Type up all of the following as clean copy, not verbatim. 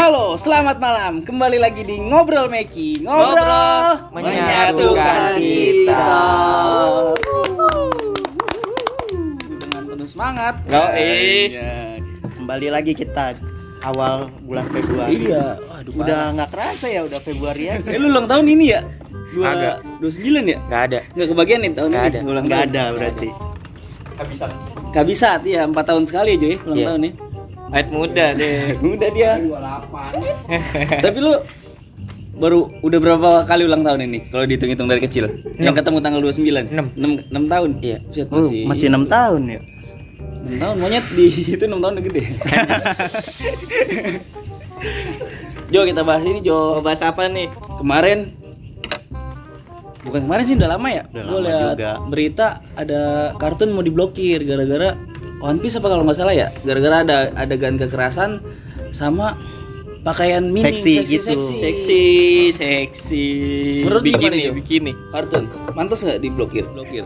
Halo, selamat malam. Kembali lagi di Ngobrol Meki. Ngobrol menyatukan kita. Dengan penuh semangat. Kembali lagi kita awal bulan Februari. Iya. Waduh, Udah nggak kerasa ya, udah Februari aja. lu ulang tahun ini ya? Agak. 29 ya? Nggak ada. Nggak kebagian nih tahun Nggak ini? ada. Ulang Nggak tahun. ada berarti. Gak bisa, iya 4 tahun sekali aja ya ulang Iya. tahun nih. Awet muda deh. Muda dia. 28. Tapi lu udah berapa kali ulang tahun ini kalau dihitung-hitung dari kecil? Yang ketemu tanggal 29. 6 tahun. Iya. Buset, Masih 6 tahun ya. 6 tahun monyet di itu 6 tahun udah gede. Jo, kita bahas ini Jo. Mau bahas apa nih? Bukan kemarin sih, udah lama ya. Udah Gue lama lihat juga. berita ada kartun mau diblokir gara-gara One Piece apa kalau nggak salah ya. Gara-gara ada adegan kekerasan sama pakaian mini Seksi gitu. Seksi. Menurut lu gimana, Jo? Bikini. Kartun pantas nggak diblokir? Blokir.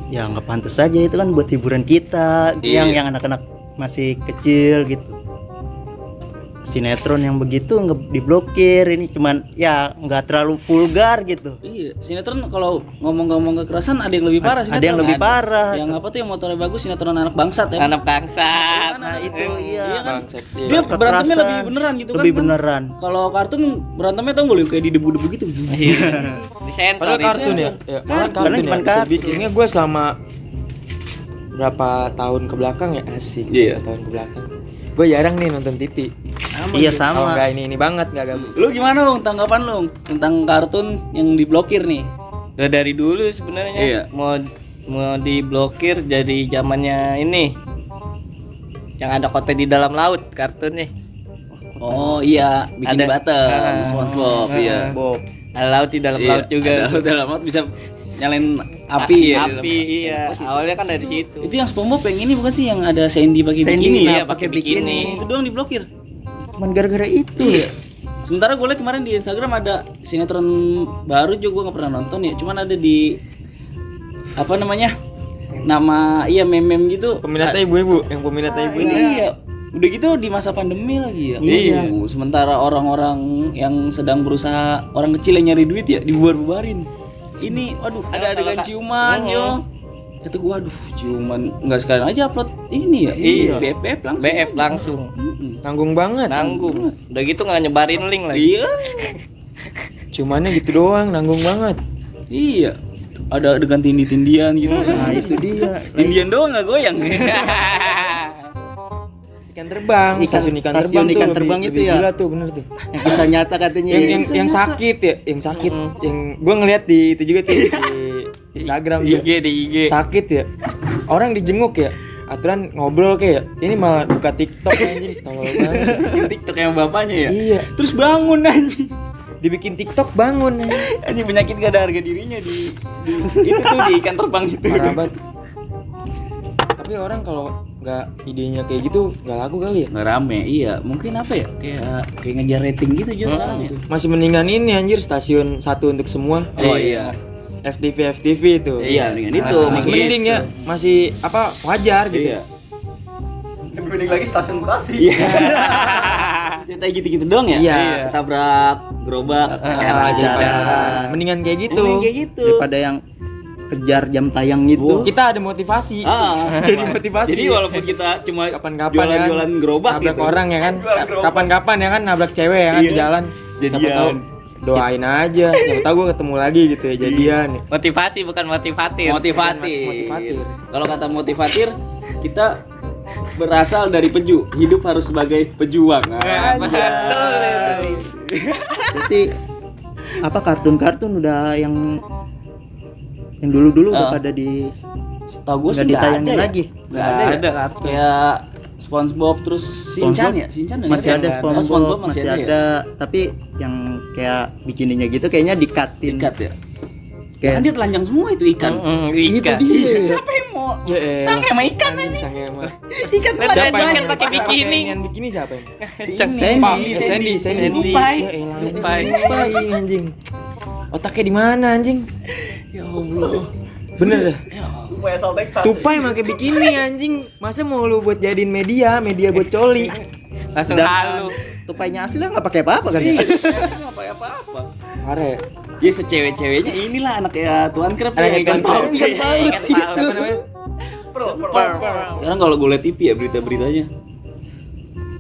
Ya nggak pantas aja, itu kan buat hiburan kita. Iya. Yang anak-anak masih kecil gitu. Sinetron yang begitu nggak diblokir, ini cuman ya nggak terlalu vulgar gitu. Iya, sinetron kalau ngomong-ngomong kekerasan ada yang lebih parah. Ada yang lebih parah. Yang apa tuh yang motornya bagus, sinetron anak bangsat ya. Anak bangsat. Nah itu iya. Iya kan? Bangsat. Dia Kekerasan, berantemnya lebih beneran gitu lebih kan. beneran. Kalau kartun berantemnya tau nggak lu kayak di debu-debu gitu. Disensor. Padahal kartun ya? Ya, malah Padahal kartun cuma ya. Bisa kartun. bikinnya gue selama berapa tahun ke belakang ya, asik. Iya. Berapa tahun ke belakang. Gue jarang nih nonton TV. Iya Kalau sama. nggak ini banget, nggak gabung. Lu gimana Long? Tanggapan lu tentang kartun yang diblokir nih? Udah dari dulu sebenarnya. Iya. Mau diblokir dari zamannya ini. Yang ada kota di dalam laut kartunnya. Oh iya, Bikini Ada. Bottom, SpongeBob, iya. Bob. Ada laut di dalam laut juga. Ada dalam laut bisa nyalain api ya. Api, iya. Awalnya kan dari situ. Itu yang SpongeBob yang ini bukan sih yang ada Sandy pakai Sandy, bikini? nah, Iya, pakai bikini. Itu doang diblokir. Cuman gara-gara itu ya. Sementara gue liat kemarin di Instagram ada sinetron baru juga, gue nggak pernah nonton ya. Cuman ada di apa namanya? Nama iya meme gitu. Peminatnya ibu-ibu, yang peminatnya ibu ini. Iya. Udah gitu di masa pandemi lagi ya. Iya. Sementara orang-orang yang sedang berusaha, orang kecil yang nyari duit ya dibubar-bubarin. Ini waduh ada adegan ciuman yo. Kata gua aduh ciuman enggak sekalian aja upload ini ya. Iya. Di FF langsung. BF langsung. Tanggung banget. Nanggung. Udah gitu nggak nyebarin link lagi. Iya. Cumannya gitu doang, nanggung banget. Iya. Ada adegan tindi-tindian gitu. Nah itu dia. Tindian doang enggak goyang. Ikan terbang, stasiun ikan terbang tuh ikan lebih- terbang itu lebih ya? gila tuh, bener tuh. Yang kisah nyata katanya. Yang sakit ya, yang sakit. Yang gue ngeliat di itu juga tuh di Instagram tuh. di IG. Sakit ya. Orang dijenguk ya. Aturan ngobrol kayak ini malah buka TikTok anjing. Tolol banget. TikTok yang bapaknya ya. Iya, Terus bangun anjing. dibikin TikTok bangun anjing. Anjing penyakit gak ada harga dirinya di itu tuh di ikan terbang itu. Parah banget. Tapi orang kalau nggak idenya kayak gitu nggak laku kali ya. Nggak rame, iya. Mungkin apa ya? Kayak ngejar rating gitu juga sekarang ya. Masih mendingan ini anjir, stasiun satu untuk semua. Oh iya. FTV itu. Iya, dengan itu. Masih mending ya, masih apa wajar gitu. Iya. Mending lagi stasiun Bekasi. Iya. Cerita gitu-gitu dong ya? Iya. Ketabrak, gerobak, Pacaran. Mendingan kayak gitu. Ini kayak gitu. Daripada yang kejar jam tayang itu. Kita ada motivasi. Jadi motivasi. Jadi walaupun kita cuma kapan-kapan jualan-jualan gerobak nabrak gitu. orang ya kan. Kapan-kapan ya kan nabrak cewek ya kan di jalan. Siapa Jadian. tahu doain aja. Siapa tahu gue ketemu lagi gitu ya jadian. Motivasi bukan motivatif. Motivatif. Motivatif. Kalau kata motivatif, kita berasal dari peju. Hidup harus sebagai pejuang. Berarti apa kartun-kartun udah yang dulu-dulu udah pada di Setahu gue sih nggak nggak ditayangin ada ya. lagi. Nggak ada ya? kartun. Kayak SpongeBob terus Shinchan ya? Shinchan Masih ada SpongeBob, SpongeBob, masih masih ada. ada, tapi yang kayak bikininya gitu kayaknya dikatin. Ikat ya. Kayak Kan dia telanjang semua itu ikan. Ikan. dia. Siapa yang mau? Ya, eh. Sange sama ikan Anjing, aja. sange sama. Ikan Siapa telanjang yang banget. pakai bikini? Yang bikini siapa yang? Sandy. Tupai. Ya elah, Tupai. Tupai anjing. Otaknya di mana anjing? Ya Allah. Bener dah. Tupai pakai bikini anjing. Masa mau lu buat jadiin media buat coli. Langsung Sedangkan- halu. Tupainya asli lah nggak pakai apa-apa kan ya? Nggak pakai apa-apa. Parah ya. Ya secewek-ceweknya inilah anak ya Tuan Krep Anak ya, ikan paus. Ikan paus Ikan itu. Sekarang kalau gue liat TV ya berita-beritanya,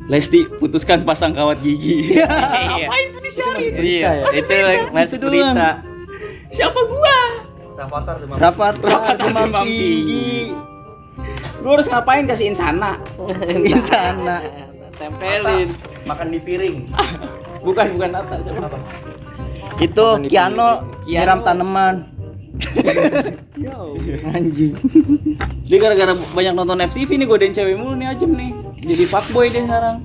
Lesti putuskan pasang kawat gigi. Iya. Ngapain tuh disiarin? Iya, itu masuk Itu berita. Siapa gua? Rafathar Demam demam gigi. Gua harus ngapain kasih insana? Di sana. Tempelin. Makan di piring. Bukan Nata, siapa? Itu Kiano nyiram tanaman. Anjing. Dia gara-gara banyak nonton FTV nih godain cewek mulu nih Ajem nih. Jadi fuckboy dia sekarang.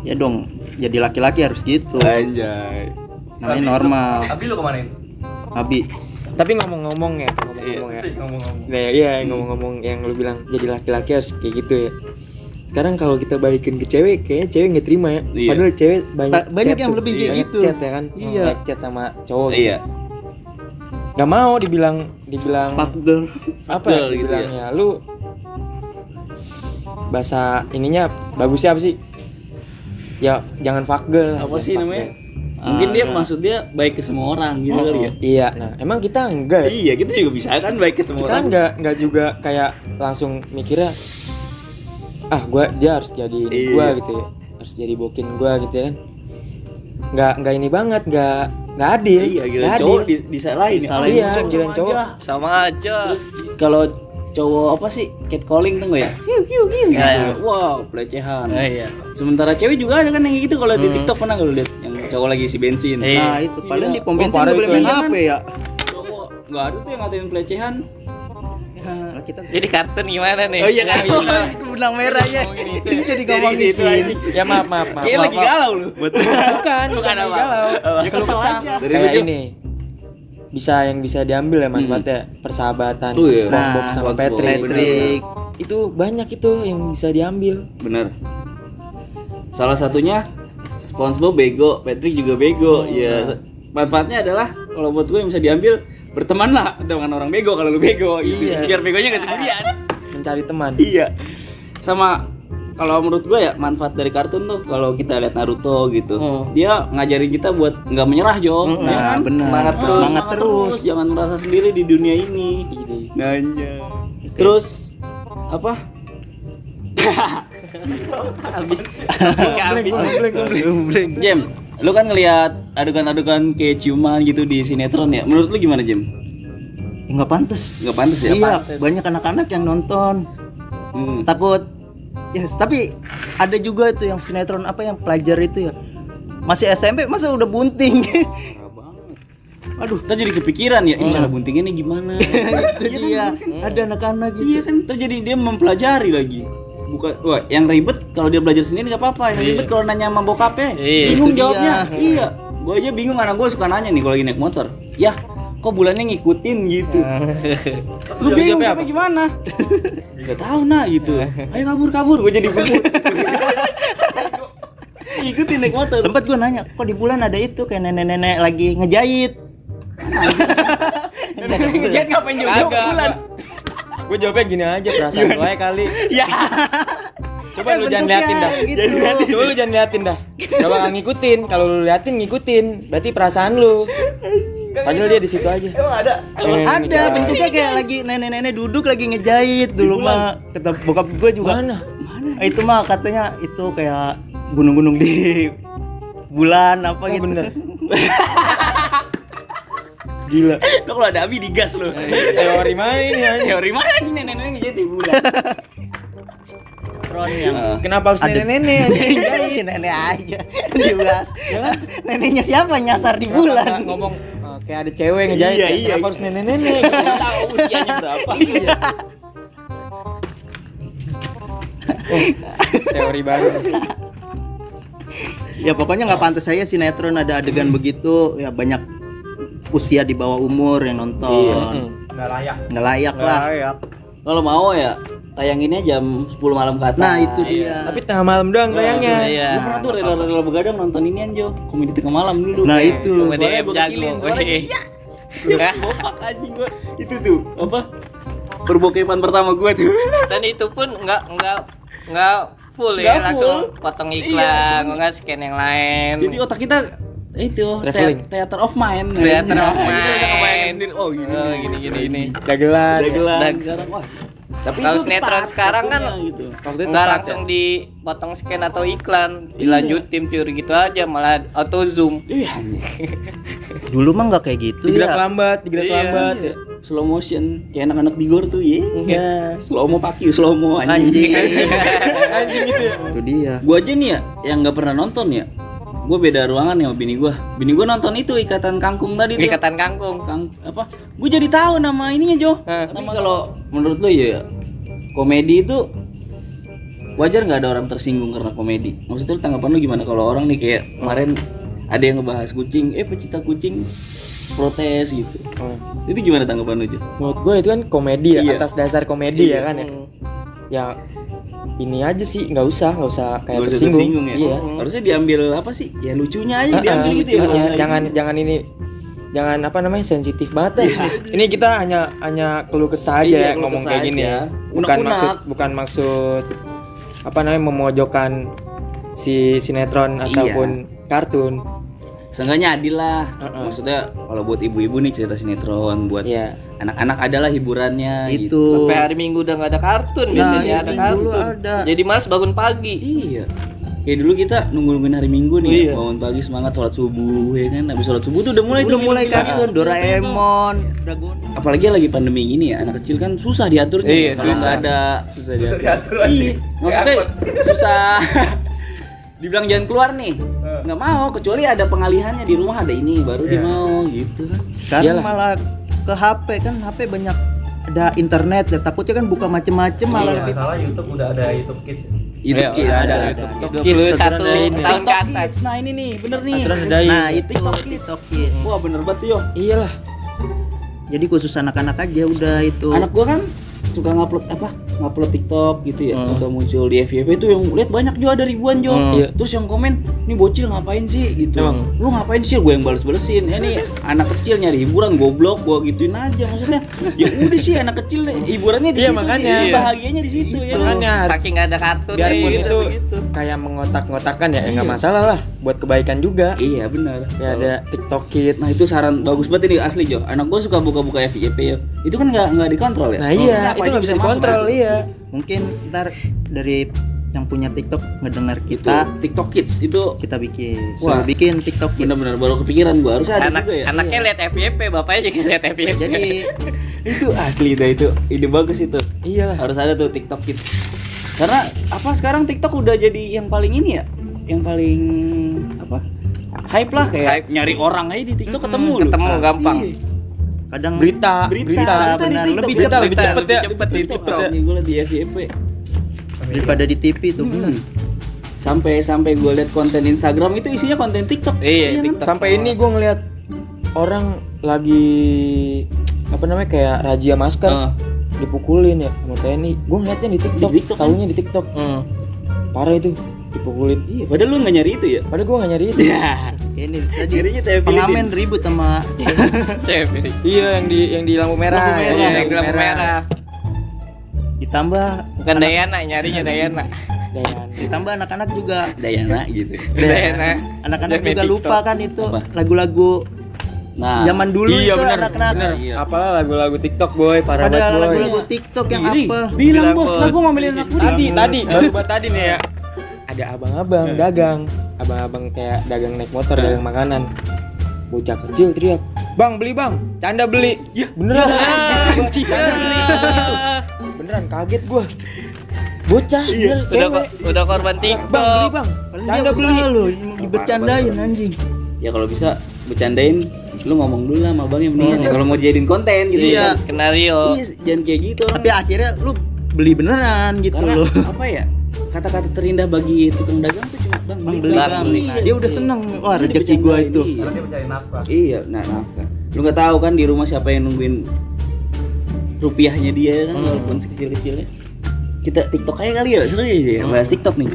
Ya dong, jadi laki-laki harus gitu. Anjay. Namanya normal. Abi lu kemana? Abi. Tapi ngomong-ngomong ya. Nah, iya ngomong-ngomong yang lu bilang jadi laki-laki harus kayak gitu ya. Sekarang kalau kita balikin ke cewek, kayaknya cewek nggak terima ya. Iya. Padahal cewek banyak Banyak chat yang tuh. lebih kayak Banyak gitu. Chat ya kan. Iya. Like chat sama cowok. Gitu. Iya. Gak mau dibilang Fuck girl. apa girl ya gitu dibilangnya. Lu bahasa ininya bagusnya apa sih? Ya jangan fuck girl. Apa jangan sih fuck namanya? girl. Mungkin dia maksudnya baik ke semua orang gitu kali ya. Iya, nah emang kita enggak ya? Iya, kita juga bisa kan baik ke semua Kita orang. enggak juga kayak langsung mikirnya dia harus jadi ini Iya. gua gitu ya. Harus jadi bokin gua gitu ya kan. Enggak ini banget, enggak adil. Iya, gila Nggak cowok adil. disalahin ya. Disalahin. Iya, Cowok gila sama cowok. aja. Sama aja. Terus kalau cowok apa sih catcalling tuh nggak ya? Kiu gitu. Iya. Wow, pelecehan. Iya. Sementara cewek juga ada kan yang gitu kalau di TikTok pernah nggak lu lihat yang cowok lagi isi bensin. Iya. Nah, itu paling di pom bensin parah nggak boleh itu main ya. HP ya. Cowok nggak ada tuh yang ngatain pelecehan. Nah, kita Jadi kartun gimana nih? Oh iya kan. benang merahnya. Ini jadi ngomong situ gitu. aja. Ya maaf. Kayak lagi galau lu. Bukan apa. galau. Ya Kesel kesah. aja. Dari Kayak lu ini. Yang bisa diambil ya manfaatnya persahabatan Oh, iya. SpongeBob Nah, sama SpongeBob. Patrick. Patrick. Itu banyak itu yang bisa diambil. Bener. Salah satunya SpongeBob bego, Patrick juga bego. Ya manfaatnya adalah kalau buat gue yang bisa diambil, bertemanlah dengan orang bego kalau lu bego gitu. Iya. Biar begonya gak sendirian. Mencari teman. Iya. Sama kalau menurut gue ya manfaat dari kartun tuh kalau kita lihat Naruto gitu, dia ngajarin kita buat nggak menyerah Jo. Ya Nah, kan? benar. Semangat terus, jangan merasa sendiri di dunia ini. Nanya. Terus apa? Habis. Jem, lu kan ngelihat adegan-adegan kayak ciuman gitu di sinetron ya. Menurut lu gimana Jem? Nggak pantas. Nggak pantas ya? Iya, banyak anak-anak yang nonton. Takut. Ya, tapi ada juga itu yang sinetron apa yang pelajar itu ya. Masih SMP masa udah bunting. Aduh, kita jadi kepikiran ya, ini cara buntingnya nih gimana? Itu dia. Ada anak-anak gitu. Iya kan, terjadi dia mempelajari lagi. Bukan, wah, yang ribet kalau dia belajar sendiri nggak apa-apa. Yang ribet kalau nanya sama bokapnya, Iya. bingung Itu dia. jawabnya. Iya, gue aja bingung. Anak gue suka nanya nih kalau lagi naik motor. Ya, kok bulannya ngikutin gitu. Lu bingung apa gimana? Gak tahu nah gitu. Ayo kabur, gue jadi bingung. Ikutin naik motor. Sempet gue nanya, kok di bulan ada itu kayak nenek-nenek lagi ngejahit. Ngejahit ngapain jauh-jauh ke bulan? Gue jawabnya gini aja, perasaan gue kali. Ya. Coba lu jangan liatin dah. Gitu. Coba lu jangan liatin dah. Gak bakal ngikutin. Kalau lu liatin ngikutin, berarti perasaan lu. Padahal dia di situ aja. Emang ada? Ada bentuknya kayak lagi nenek-nenek duduk lagi ngejahit dulu mah. Kata bokap gue juga. Mana? Itu mah katanya itu kayak gunung-gunung di bulan apa gitu. Bener. Gila. Lo kalau ada Abi digas lo. Teori main ya. Teori mana anjing nenek-nenek ngejahit di bulan? Ron yang Kenapa harus Ada- nenek-nenek anjing? si nenek aja dibahas. Neneknya siapa nyasar di bulan? Ngomong kayak ada cewek ngejahit. Iya, ya. iya. Kenapa harus nenek-nenek? Kita tahu usianya berapa. Teori baru. Ya pokoknya nggak pantas saya sinetron ada adegan begitu ya banyak usia di bawah umur yang nonton. Nggak layak lah. Kalau mau ya tayanginnya jam 10 malam ke atas. Nah itu dia. Tapi tengah malam doang tayangnya. Iya. Gue pernah tuh rela-rela begadang nonton ini Anjo, komedi tengah malam dulu. Nah itu. Komedi Suaranya gue jago. kecilin, suaranya Wih. iya. Bopak anjing gue. Itu tuh apa? Perbokepan pertama gue tuh. Dan itu pun nggak full Nggak ya, langsung full. potong Iya, iklan, nggak scan yang lain. Jadi otak kita itu Traveling. theater of mind. Theater of Kita bisa mind. kebayangin sendiri. Oh gini. Oh, gini. Dagelan. Dagelan. Sekarang wah. Tapi Kalau itu sinetron tepat sekarang kan waktunya gitu. Waktu itu nggak tepat, langsung dipotong scan atau iklan, dilanjutin pure gitu aja, malah auto zoom. Iya. Dulu mah nggak kayak gitu digerak ya. lambat, digerak Iya. lambat. Iya. Slow motion kayak anak-anak di gor tuh, Iya. slow mo pakai slow mo anjing. Anjing gitu ya. Itu dia. Gua aja nih ya yang nggak pernah nonton ya. Gua beda ruangan ya sama bini gua. Bini gua nonton itu Ikatan Kangkung tadi tuh. Ikatan kangkung. Apa? Gue jadi tahu nama ininya Jo. Tapi kalau menurut lo ya komedi itu wajar nggak ada orang tersinggung karena komedi? Maksudnya lu tanggapan lu gimana kalau orang nih kayak kemarin ada yang ngebahas kucing, pecinta kucing protes gitu. Itu gimana tanggapan lu Jo? Menurut gue itu kan komedi ya, Iya. atas dasar komedi ya kan ya. Ya ini aja sih, nggak usah kayak Nggak usah tersinggung. ya. Iya. Harusnya diambil apa sih? Ya lucunya aja diambil gitu ya. nggak usah Jangan ini, jangan apa namanya, sensitif banget ya. Ini kita hanya keluh kesah aja Iya, ya, keluh ngomong kesah kayak gini aja. ya. Bukan Unek-unek. maksud apa namanya, memojokkan si sinetron ataupun kartun. Seenggaknya adil lah. Maksudnya kalau buat ibu-ibu nih cerita sinetron, buat Iya. anak-anak adalah hiburannya gitu. Itu. Sampai hari Minggu udah nggak ada kartun, biasanya ada dulu kartun. ada. Jadi males bangun pagi. Iya. Kayak dulu kita nungguin hari Minggu nih, Iya. bangun pagi semangat sholat subuh ya kan. Habis sholat subuh tuh udah mulai Udah tuh mulai film-film. kartun Doraemon, Dragon. Apalagi lagi pandemi gini ya, anak kecil kan susah diaturnya. Iya, Kalau susah. nggak ada Susah diatur. iya, maksudnya susah. Dibilang jangan keluar nih, nggak mau. Kecuali ada pengalihannya di rumah ada ini, baru dia mau gitu kan. Sekarang Iyalah. malah ke HP kan, HP banyak ada internet ya, takutnya kan buka macem-macem malah lebih. Salah YouTube udah ada YouTube Kids. YouTube Iya, Kids ada. YouTube. 21 ini. tahun ke TikTok atas. Kids. Nah ini nih, bener nih. Aturan ada Nah, ini. itu TikTok Kids. Wah bener banget tuh yo. Iyalah. Jadi khusus anak-anak aja udah itu. Anak gua kan suka ngupload TikTok gitu ya, suka muncul di FYP itu yang lihat banyak juga, ada ribuan Jo. Iya. Terus yang komen, "Nih bocil ngapain sih?" gitu. Emang? Lu ngapain sih? Gue yang bales-balesin. Ini anak kecil nyari hiburan, goblok, gua gituin aja maksudnya. Ya udah sih anak kecil deh, hiburannya di Iya, situ. makanya. Iya. Bahagianya di situ ya. Makanya harus, Saking nggak ada kartun biarpun nih, itu gitu. kayak mengotak-ngotakan ya, nggak masalah lah, buat kebaikan juga. Iya, benar. Ya ada TikTok Kids. Nah, itu saran bagus banget ini asli Jo. Anak gua suka buka-buka FYP ya. Itu kan nggak dikontrol ya. Nah iya, Ini apa itu aja nggak bisa masuk. dikontrol, iya. Mungkin ntar dari yang punya TikTok ngedengar Itu kita, TikTok Kids itu kita bikin, Wah. suruh bikin TikTok Kids. benar-benar baru kepikiran gua, harusnya ada juga ya. Anaknya lihat FYP, bapaknya juga lihat FYP. Jadi Itu asli itu ide bagus itu. Iyalah. Harus ada tuh TikTok Kids. Karena apa sekarang TikTok udah jadi yang paling ini ya, yang paling apa? Hype lah kayak Hype. nyari orang aja di TikTok ketemu lu. ketemu gampang. Iya. kadang Berita Berita di TikTok. lebih Berita cepet, lebih cepet ya. lebih cepet ya. Gue liat di FYP. daripada di TV tuh bener. Sampai gue liat konten Instagram itu isinya konten TikTok. Iya, kan? TikTok. Sampai ini gue ngeliat orang lagi apa namanya, kayak razia masker, dipukulin ya sama TNI. Gue ngeliatnya di TikTok, Di TikTok, tahunya di TikTok. Parah itu, dipukulin. Iya, padahal lu nggak nyari itu ya. Padahal gue gak nyari itu. Ya. Ini tadi Nyarinya TV pengamen ribut sama Iya, yang di lampu merah. Lampu merah. Iya, yang lampu merah. ditambah Bukan Dayana, nyarinya Dayana. ditambah anak-anak juga, Dayana gitu. Dayana. anak-anak Jangan juga main lupa kan itu Apa? lagu-lagu Nah, zaman dulu Iya, itu bener, anak-anak. bener. Iya. Apalah lagu-lagu TikTok boy, parah banget Ada boy. lagu-lagu TikTok yang Iri. apa? Bilang bos, lah gua ngomelin anak muda. Tadi baru buat tadi nih ya. Ada abang-abang dagang, abang-abang kayak dagang naik motor, dagang makanan. Bocah kecil teriak, "Bang, beli bang, canda beli." Ya, beneran. Anjing, canda beli. Beneran kaget gua. Bocah, bener, cewek. Udah korban Bang, beli TikTok. bang, Padahal canda dia beli. usaha lo, dibercandain anjing. Ya kalau bisa bercandain, lu ngomong dulu lah sama abangnya mendingan ya. Kalau mau jadiin konten gitu. Iya. ya. Skenario. Iya, jangan kayak gitu orang. Tapi akhirnya lu beli beneran gitu Karena loh. apa ya? Kata-kata terindah bagi tukang dagang tuh cuma bang beli Beli Bang, bang. beli. Nah, dia udah seneng. Wah, Iya, rezeki gua dibercandain, itu. iya. Karena dia mencari nafkah. Iya, nah nafkah. Lu nggak tahu kan di rumah siapa yang nungguin rupiahnya dia kan, walaupun sekecil-kecilnya. Kita TikTok aja kali ya, seru ya bahas TikTok nih.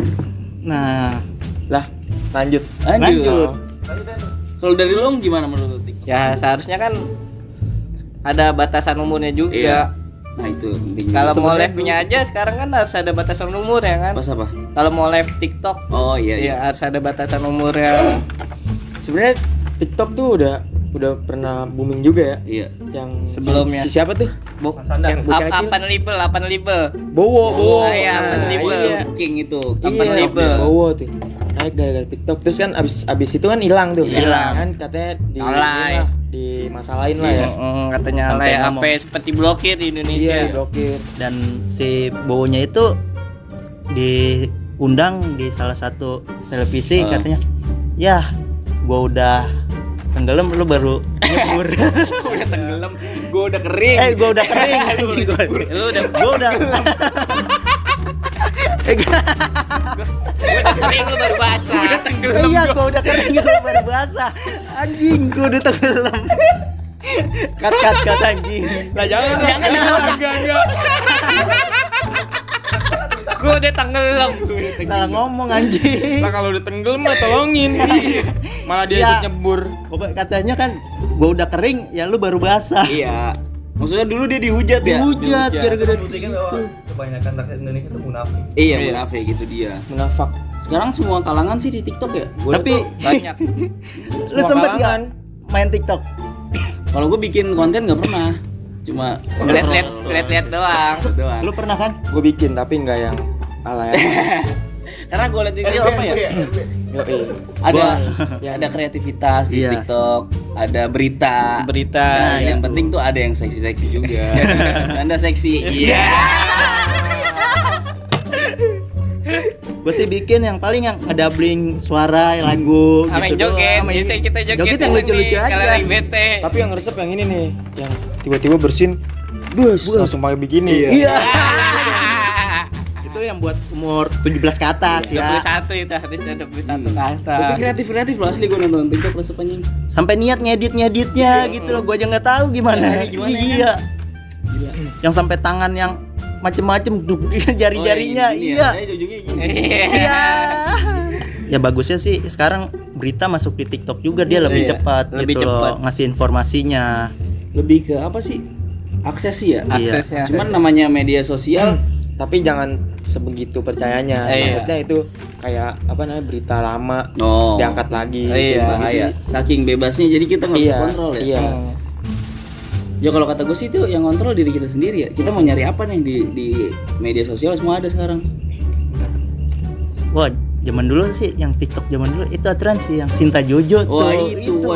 Nah, Lah, lanjut. Lanjut. Kalau dari lu gimana menurut lu TikTok? Ya seharusnya kan ada batasan umurnya juga. Iya. Nah itu penting. Kalau mau Sebenarnya live punya aja sekarang kan harus ada batasan umur ya kan. Pas apa? Kalau mau live TikTok, Oh iya ya iya. harus ada batasan umur yang Sebenarnya TikTok tuh udah pernah booming juga ya. Iya. Yang Sebelumnya. si siapa tuh? Yang bocah kecil. Apa label? Bowo. Ah, iya, Nah, label. iya. King itu. Apa Iya, label? Bowo tuh. Naik gara-gara TikTok. Terus kan abis itu kan hilang tuh. Hilang. Kan katanya Alay. dimasalahin lah ya. Katanya Sampai oleh ngomong. HP seperti blokir di Iya, Indonesia. diblokir. Dan si Bowonya itu diundang di salah satu televisi katanya, ya gua udah tenggelam lu baru nyebur. Gua udah tenggelam, gua udah kering. Gua udah kering anjing Lu udah gua udah kering lu baru basah. Udah tenggelam. iya gua udah kering lu baru basah anjing gua udah tenggelam. Kat anjing. Lah jangan. Enggak. Gua udah tenggelam. Salah ngomong anjing. Lah kalau udah tenggelam mah tolongin. Malah dia Iya. ikut nyebur. Pokoknya katanya kan gua udah kering ya lu baru basah. Iya. Maksudnya dulu dia dihujat ya? Dihujat gara-gara Buktikan gitu. bahwa kebanyakan rakyat Indonesia itu munafik. Iya, munafik gitu dia. Munafak. Sekarang semua kalangan sih di TikTok ya. Gua Tapi liat Banyak. lu Semua sempet kalangan. nggak main TikTok? tuh, kalau gue bikin konten nggak pernah. Cuma Lihat doang. doang. Lu pernah kan? Gue bikin tapi nggak yang ala ya. Karena gue liat video apa ya? Ada kreativitas di Iya. TikTok, ada berita. Berita. Nah, yang penting tuh ada yang seksi-seksi juga. Anda seksi. Iya. Gue sih bikin yang paling yang ngedoubling suara lagu Sama gitu yang joget, doang. biasanya kita joget Joget yang di lucu-lucu sini, kalau aja. lagi bete. Tapi yang resep yang ini nih, yang tiba-tiba bersin, bus langsung pakai bikini. Iya. Itu yang buat umur 17 ke atas ya. 21 itu habisnya 21 ke atas. Tapi kreatif loh asli gue nonton TikTok resepannya. Sampai niat ngedit-ngeditnya gitu loh. Gua aja nggak tahu gimana. Iya. Yang sampai tangan yang macem-macem jari-jarinya. Iya. Iya. Ya bagusnya sih sekarang berita masuk di TikTok juga dia lebih Iya, cepat lebih gitu cepat. loh ngasih informasinya. Lebih ke apa sih? Akses sih ya. Iya. Aksesnya. Cuman namanya media sosial. Tapi jangan sebegitu percayanya. Iya. Takutnya itu kayak apa namanya berita lama Oh. diangkat lagi. Iya. Bahaya. Saking bebasnya jadi kita nggak bisa Iya. kontrol ya. Iya. Ya kalau kata gue sih itu yang kontrol diri kita sendiri ya. Kita mau nyari apa nih di media sosial semua ada sekarang. Wah, zaman dulu sih yang TikTok zaman dulu itu aturan sih yang Sinta Jojo tuh. Wah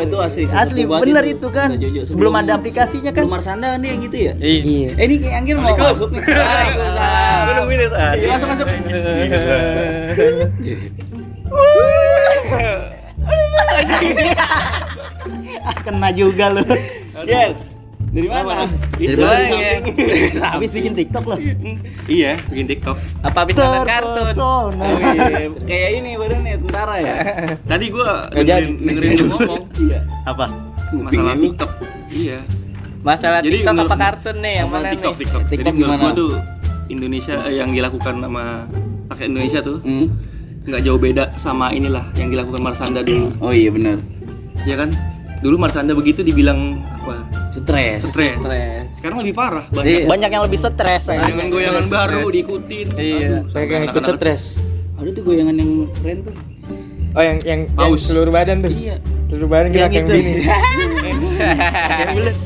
itu asli Asli sesepuh banget bener itu kan. Sinta Jojo. Sebelum ada aplikasinya kan. Belum Marsanda kan dia yang gitu ya. Iya. Ini kayak Anggir mau masuk nih. Gue nungguin itu. Iya, masuk. Kena juga lu. Ger, dari mana? Dari Itu mana? ya. Habis bikin TikTok loh. Iya, bikin TikTok. Apa habis nonton kartun? Terpesona. Oh, iya. Kayak ini badannya tentara ya. Tadi gua Nggak jadi. dengerin lu ngomong. Iya. Apa? Masalah Kuping lu. TikTok. Iya. Masalah Jadi TikTok apa menurut- kartun nih yang mana TikTok, nih? TikTok. Jadi TikTok menurut gimana? gua tuh Indonesia yang dilakukan sama rakyat Indonesia tuh Hmm. nggak jauh beda sama inilah yang dilakukan Marsanda dulu. Oh iya benar. Ya kan? Dulu Marsanda begitu dibilang apa? Stres. Stres. Stres. Sekarang lebih parah Iya. banyak. Banyak yang lebih stres ya. Dengan goyangan baru diikutin. Iya. Kayak yang ikut stres. Ada tuh goyangan yang keren tuh. Oh yang Paus. seluruh badan tuh. Iya. Seluruh badan gerak Yang yang itu. gini.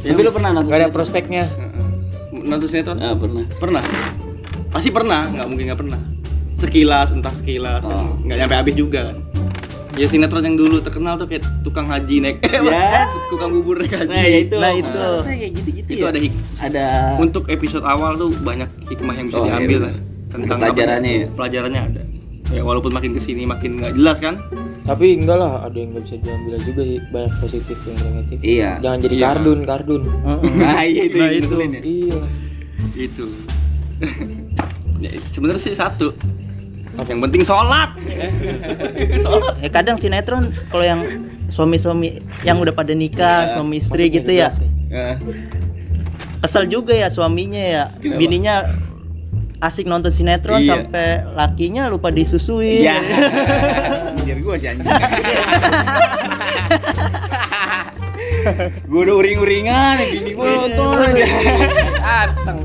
Tapi lu pernah nonton? Gak ada sinetron? prospeknya. Nonton sinetron? Ah, pernah. Pernah. Pasti pernah, nggak mungkin nggak pernah. Sekilas, entah sekilas, Oh. nggak nyampe habis juga kan. Ya sinetron yang dulu terkenal tuh kayak tukang haji naik, Ya. tukang bubur naik haji. Nah, ya itu. Nah, itu. Saya kayak gitu-gitu Itu ya. ada ada Untuk episode awal tuh banyak hikmah yang bisa Oh, iya, diambil benar. tentang Ada pelajarannya apa, ya? Pelajarannya ada. Ya walaupun makin kesini makin nggak jelas kan. Tapi enggak lah, ada yang nggak bisa diambil juga sih. Banyak positif yang negatif. Iya. Jangan jadi Iya. kardun. Nah, iya itu yang ngeselin ya. Iya. Itu. Ya, sebenarnya sih satu. Yang penting sholat. Sholat. Kadang sinetron kalau yang suami-suami yang udah pada nikah, suami istri gitu ya. Eh, Kesel juga ya suaminya ya. Kenapa? Bininya asik nonton sinetron Iya. sampai lakinya lupa disusuin. Iya. Biar gua sih anjing. Gua udah uring-uringan gini gua nonton aja. Anteng.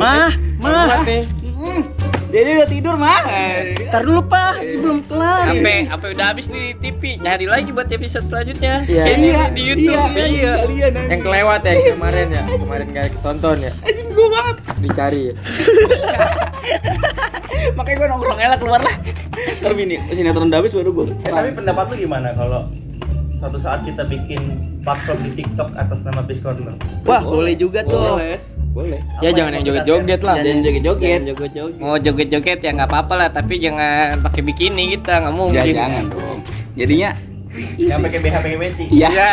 Mah. Kuat nih. Jadi udah tidur mah. Ntar dulu Pak, ini belum kelar. Sampai udah habis di TV, nyari lagi buat episode selanjutnya. Iya. Ini di YouTube. Iya. Yang kelewat ya yang kemarin ya. Kemarin gak ketonton ya. Anjing gua banget. Dicari ya. Makanya gua nongkrong elah keluar lah. Terus ini sinetron udah habis baru gua. Tapi pendapat lu gimana kalau suatu saat kita bikin platform di TikTok atas nama Peace Corner? Wah, boleh juga tuh. Boleh. Ya jangan yang joget-joget lah. Jangan joget-joget. Mau joget-joget ya nggak apa-apa lah, tapi jangan pakai bikini kita, nggak mungkin. Jangan dong. Jadinya Yang pakai BH pakai peci. iya. Ya.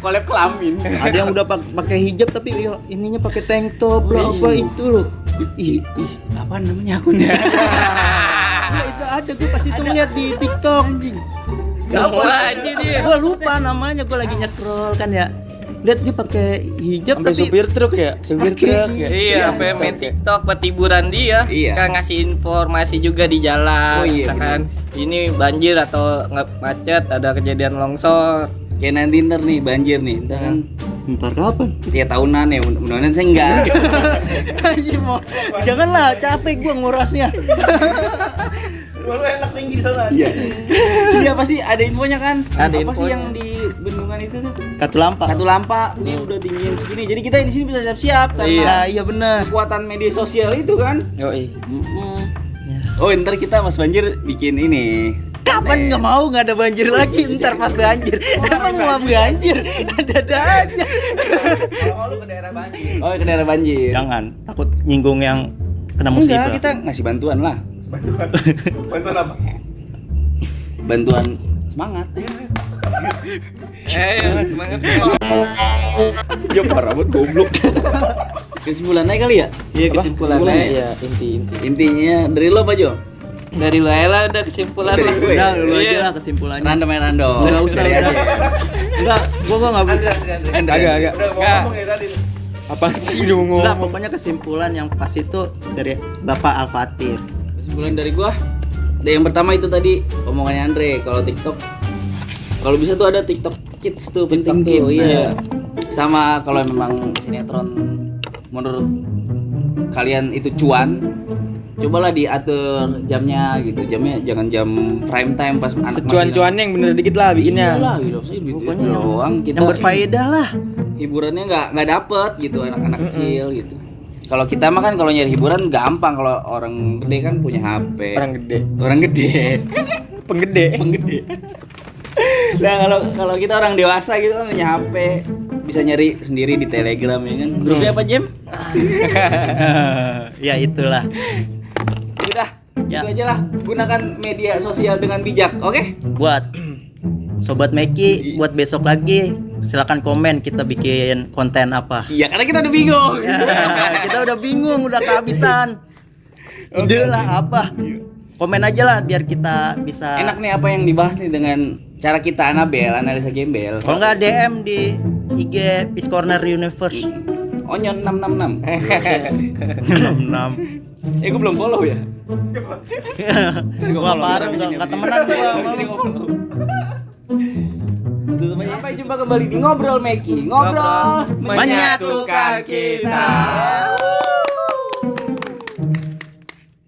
Collab kelamin. Ada yang udah pakai hijab tapi ya, ininya pakai tank top lah apa itu loh. Ih, Apa namanya akunnya? nah, itu ada gue pas itu ngeliat di TikTok. Anjing. Wah, aja dia. Gue lupa namanya, gue lagi nge-scroll kan ya. Lihat dia pakai hijab Sampai tapi supir truk ya, supir Pakai truk ya. Iya, sampai main TikTok buat hiburan dia. Iya. Kan ngasih informasi juga di jalan. Oh, iya, Misalkan ini banjir atau macet, ada kejadian longsor. Kayak nanti ntar nih banjir nih. Ntar kan ntar kapan? ya tahunan ya, mudah-mudahan saya enggak. Anjing mau. Janganlah, capek gue ngurasnya. Lu enak tinggi di sana. Iya. Iya pasti ada infonya kan. Ada Apa sih infonya. yang di bendungan itu tuh? Katulampa. Katulampa. Ini udah tinggiin segini. Jadi kita di sini bisa siap-siap karena Nah, iya benar. kekuatan media sosial itu kan. Yoi. Oh, ntar kita pas banjir bikin ini. Kapan nggak mau nggak ada banjir lagi, ntar pas banjir. Emang mau banjir, ada aja. Oh, lu ke daerah banjir. Oh, ke daerah banjir. Jangan, takut nyinggung yang kena Enggak, musibah. kita ngasih bantuan lah. Bantuan apa? Bantuan semangat. Semangat. Ya parah banget goblok. Kesimpulannya kali ya? Iya, Kesimpulannya Iya, inti. Intinya dari lo apa Jo? dari lo Ella udah kesimpulan. Dari gue. Udah, lu aja Iya. lah kesimpulannya. Random ya random. Enggak usah Dari udah. aja. Enggak, gua nggak Agak. Udah mau ngomong ya tadi. Apaan sih lu ngomong? Enggak, pokoknya kesimpulan yang pas itu dari Bapak Al-Fatir. Kesimpulan dari gua, yang pertama itu tadi omongannya Andre, kalau TikTok kalau bisa tuh ada TikTok Kids tuh penting tuh, Kids, iya. Sama kalau memang sinetron menurut kalian itu cuan, cobalah diatur jamnya gitu. Jamnya jangan jam prime time pas anak Secuan-cuannya yang bener dikit lah bikinnya. Iyalah gitu, saya Pokoknya doang kita yang berfaedah lah. hiburannya nggak dapet gitu anak-anak kecil gitu. Kalau kita mah kan kalau nyari hiburan gampang, kalau orang gede kan punya HP. Orang gede. Penggede. Nah kalau kita orang dewasa gitu kan punya HP, bisa nyari sendiri di Telegram ya kan. Grupnya apa Jem? Ya itulah. Udah, Ya. itu aja lah. Gunakan media sosial dengan bijak, oke? Buat Sobat Meki, buat besok lagi silakan komen kita bikin konten apa. Iya, karena kita udah bingung. Ya, kita udah bingung, udah kehabisan. Ide lah apa? Komen aja lah biar kita bisa. Enak nih apa yang dibahas nih dengan cara kita analisa gembel. Kalau nggak DM di IG Peace Corner Universe. Onyon 666. 66. Gue belum follow ya. Gua parah enggak temenan gua sama lu. Sampai jumpa kembali di Ngobrol Meki. Ngobrol Menyatukan kita.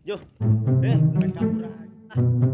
Jo, main kabur aja.